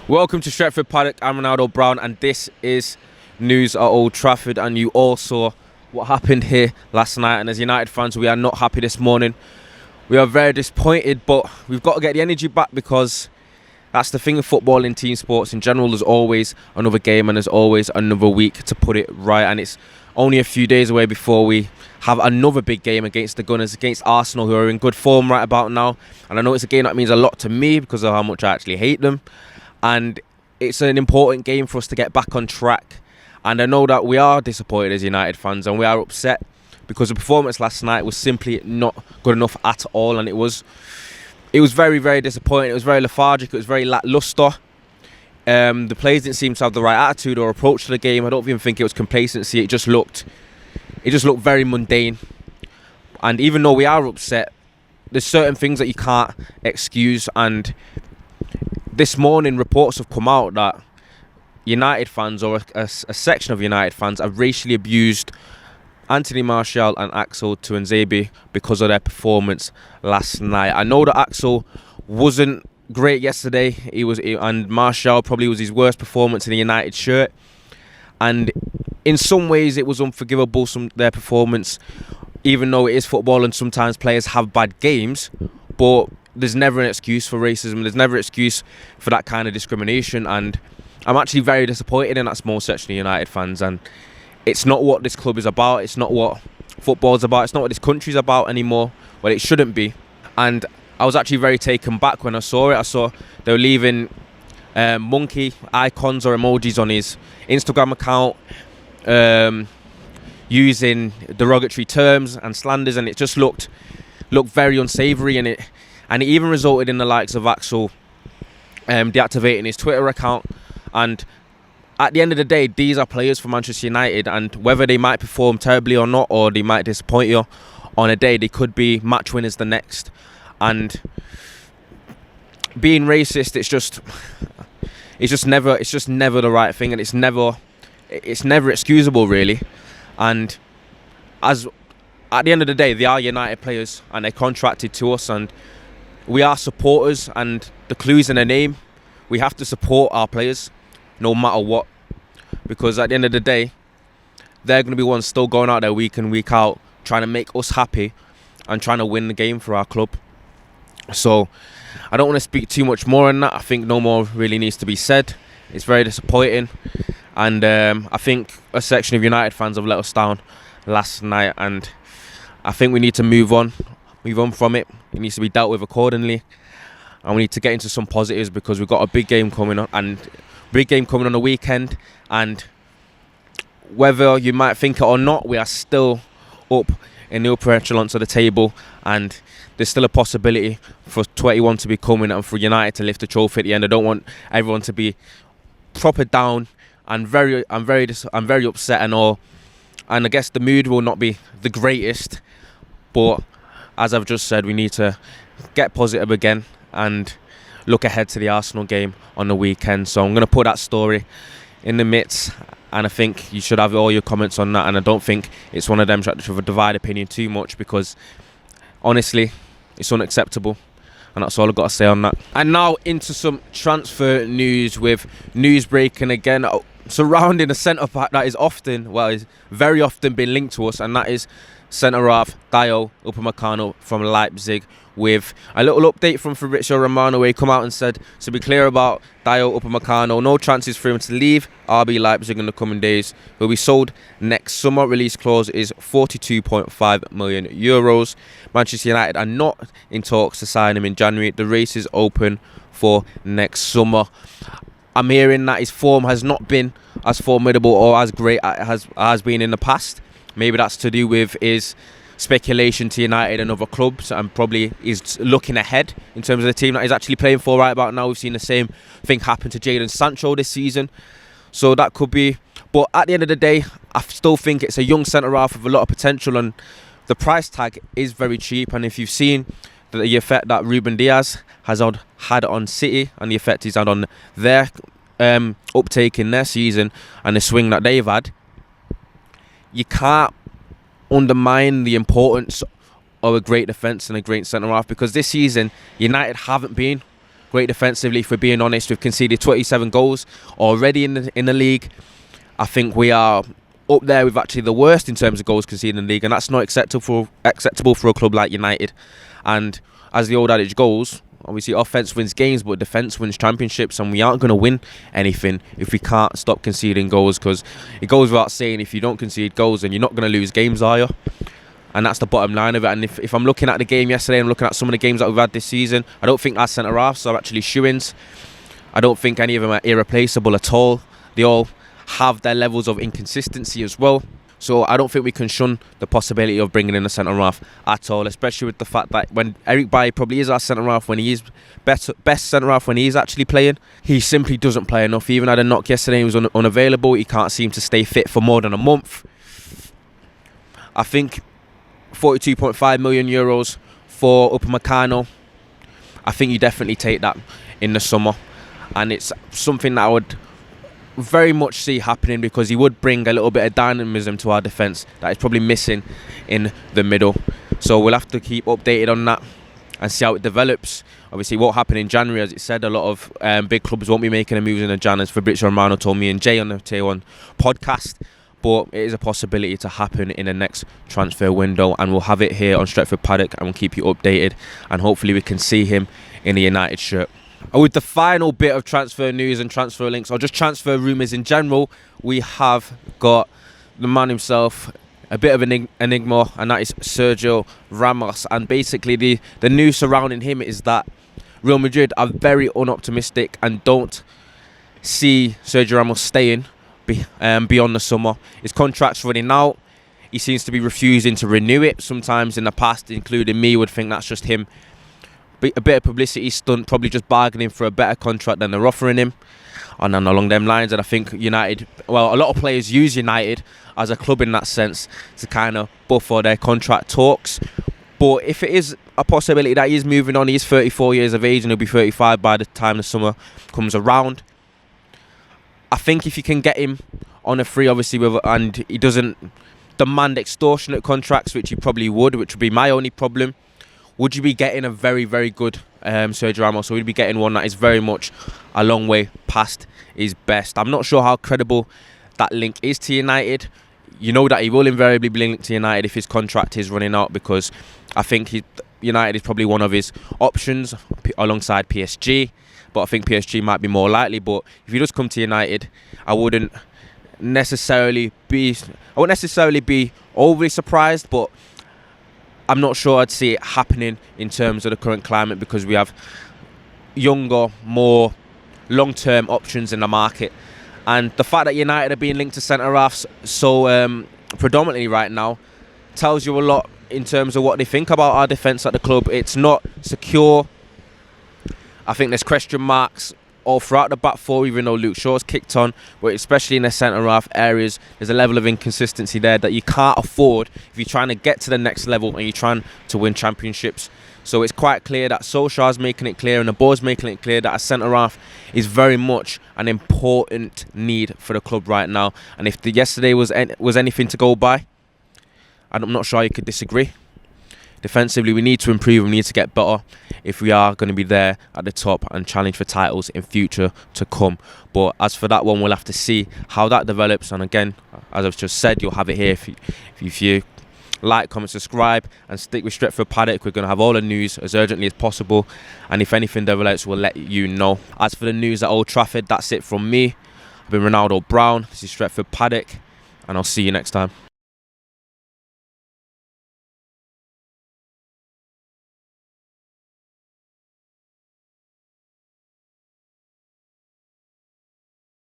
Welcome to Stretford, Paddock. I'm Ronaldo Brown, and this is news at Old Trafford. And you all saw what happened here last night. And as United fans, we are not happy this morning. We are very disappointed, but we've got to get the energy back because that's the thing of football in team sports. In general, there's always another game and there's always another week to put it right. And it's only a few days away before we have another big game against the Gunners, against Arsenal, who are in good form right about now. And I know it's a game that means a lot to me because of how much I actually hate them. And it's an important game for us to get back on track. And I know that we are disappointed as United fans and we are upset because the performance last night was simply not good enough at all. And it was very, very disappointing. It was very lethargic. It was very lacklustre. The players didn't seem to have the right attitude or approach to the game. I don't even think it was complacency. It just looked very mundane. And even though we are upset, there's certain things that you can't excuse. And this morning, reports have come out that United fans, or a section of United fans, have racially abused Anthony Martial and Axel Tuanzebe because of their performance last night. I know that Axel wasn't great yesterday. And Martial probably was his worst performance in a United shirt. And in some ways, it was unforgivable, their performance, even though it is football and sometimes players have bad games. But there's never an excuse for racism. There's never an excuse for that kind of discrimination. And I'm actually very disappointed in that small section of United fans. And it's not what this club is about. It's not what football's about. It's not what this country's about anymore. Well, it shouldn't be. And I was actually very taken back when I saw it. I saw they were leaving monkey icons or emojis on his Instagram account, using derogatory terms and slanders, and it just looked very unsavoury. And it even resulted in the likes of Axel deactivating his Twitter account. And at the end of the day, these are players for Manchester United, and whether they might perform terribly or not, or they might disappoint you on a day, they could be match winners the next. And being racist, it's just never the right thing, and it's never excusable, really. And at the end of the day, they are United players and they're contracted to us, and we are supporters, and the clue's in their name. We have to support our players no matter what, because at the end of the day, they're going to be ones still going out there week in, week out, trying to make us happy and trying to win the game for our club. So I don't want to speak too much more on that. I think no more really needs to be said. It's very disappointing, and I think a section of United fans have let us down last night, and I think we need to move on from it. It needs to be dealt with accordingly, and we need to get into some positives because we've got a big game coming on, the weekend. And whether you might think it or not, we are still up in the upper echelons of the table, and there's still a possibility for 21 to be coming and for United to lift the trophy at the end. I don't want everyone to be proper down and I'm very upset and all. And I guess the mood will not be the greatest, but as I've just said, we need to get positive again and look ahead to the Arsenal game on the weekend. So I'm going to put that story in the midst, and I think you should have all your comments on that. And I don't think it's one of them that should divide opinion too much, because honestly, it's unacceptable. And that's all I've got to say on that. And now into some transfer news, with news breaking again surrounding a centre-back that is very often been linked to us, and that is centre-half Dayot Upamecano from Leipzig, with a little update from Fabrizio Romano, where he come out and said, to be clear about Dayot Upamecano, no chances for him to leave RB Leipzig in the coming days. He'll be sold next summer. Release clause is 42.5 million euros. Manchester United are not in talks to sign him in January. The race is open for next summer. I'm hearing that his form has not been as formidable or as great as has been in the past. Maybe that's to do with his speculation to United and other clubs, and probably is looking ahead in terms of the team that he's actually playing for right about now. We've seen the same thing happen to Jadon Sancho this season, so that could be. But at the end of the day, I still think it's a young centre-half with a lot of potential, and the price tag is very cheap. And if you've seen the effect that Ruben Diaz has had on City and the effect he's had on their uptake in their season and the swing that they've had, you can't undermine the importance of a great defence and a great centre-half, because this season United haven't been great defensively. If we're being honest, we've conceded 27 goals already in the league. I think we are up there with actually the worst in terms of goals conceded in the league, and that's not acceptable for a club like United. And as the old adage goes, obviously offense wins games, but defense wins championships, and we aren't going to win anything if we can't stop conceding goals, because it goes without saying, if you don't concede goals, then you're not going to lose games, are you? And that's the bottom line of it. And if I'm looking at the game yesterday and looking at some of the games that we've had this season, I don't think our centre-halves are actually shoo-ins. I don't think any of them are irreplaceable at all. They all have their levels of inconsistency as well. So I don't think we can shun the possibility of bringing in a centre-half at all, especially with the fact that when Eric Bailly probably is our centre-half, when he is best centre-half when he is actually playing, he simply doesn't play enough. He even had a knock yesterday, he was unavailable. He can't seem to stay fit for more than a month. I think 42.5 million euros for Upamecano, I think you definitely take that in the summer, and it's something that I would very much see happening, because he would bring a little bit of dynamism to our defence that is probably missing in the middle. So we'll have to keep updated on that and see how it develops. Obviously, what happened in January, as it said, a lot of big clubs won't be making a move in the Jan, as Fabrizio Romano told me and Jay on the Tier 1 podcast. But it is a possibility to happen in the next transfer window, and we'll have it here on Stretford Paddock, and we'll keep you updated, and hopefully we can see him in the United shirt. And with the final bit of transfer news and transfer links, or just transfer rumours in general, we have got the man himself, a bit of an enigma, and that is Sergio Ramos. And basically the news surrounding him is that Real Madrid are very unoptimistic and don't see Sergio Ramos staying beyond the summer. His contract's running out. He seems to be refusing to renew it. Sometimes in the past, including me, would think that's just him, a bit of publicity stunt, probably just bargaining for a better contract than they're offering him, and then along them lines. And I think United, well, a lot of players use United as a club in that sense to kind of buffer their contract talks. But if it is a possibility that he's moving on, he's 34 years of age and he'll be 35 by the time the summer comes around. I think if you can get him on a free, obviously, and he doesn't demand extortionate contracts, which he probably would, which would be my only problem, would you be getting a very, very good Sergio Ramos, or would you be getting one that is very much a long way past his best? I'm not sure how credible that link is to United. You know that he will invariably be linked to United if his contract is running out, because I think United is probably one of his options alongside PSG. But I think PSG might be more likely. But if he does come to United, I wouldn't necessarily be overly surprised, but I'm not sure I'd see it happening in terms of the current climate, because we have younger, more long-term options in the market. And the fact that United are being linked to centre-halves so predominantly right now tells you a lot in terms of what they think about our defence at the club. It's not secure. I think there's question marks all throughout the back four, even though Luke Shaw's kicked on, but especially in the centre-half areas, there's a level of inconsistency there that you can't afford if you're trying to get to the next level and you're trying to win championships. So it's quite clear that Solskjaer's making it clear and the board's making it clear that a centre-half is very much an important need for the club right now. And if yesterday was anything to go by, and I'm not sure you could disagree. Defensively, we need to improve, we need to get better if we are going to be there at the top and challenge for titles in future to come. But as for that one, we'll have to see how that develops. And again, as I've just said, you'll have it here if you like, comment, subscribe, and stick with Stretford Paddock. We're going to have all the news as urgently as possible, and if anything develops, we'll let you know. As for the news at Old Trafford, that's it from me. I've been Ronaldo Brown. This is Stretford Paddock, and I'll see you next time.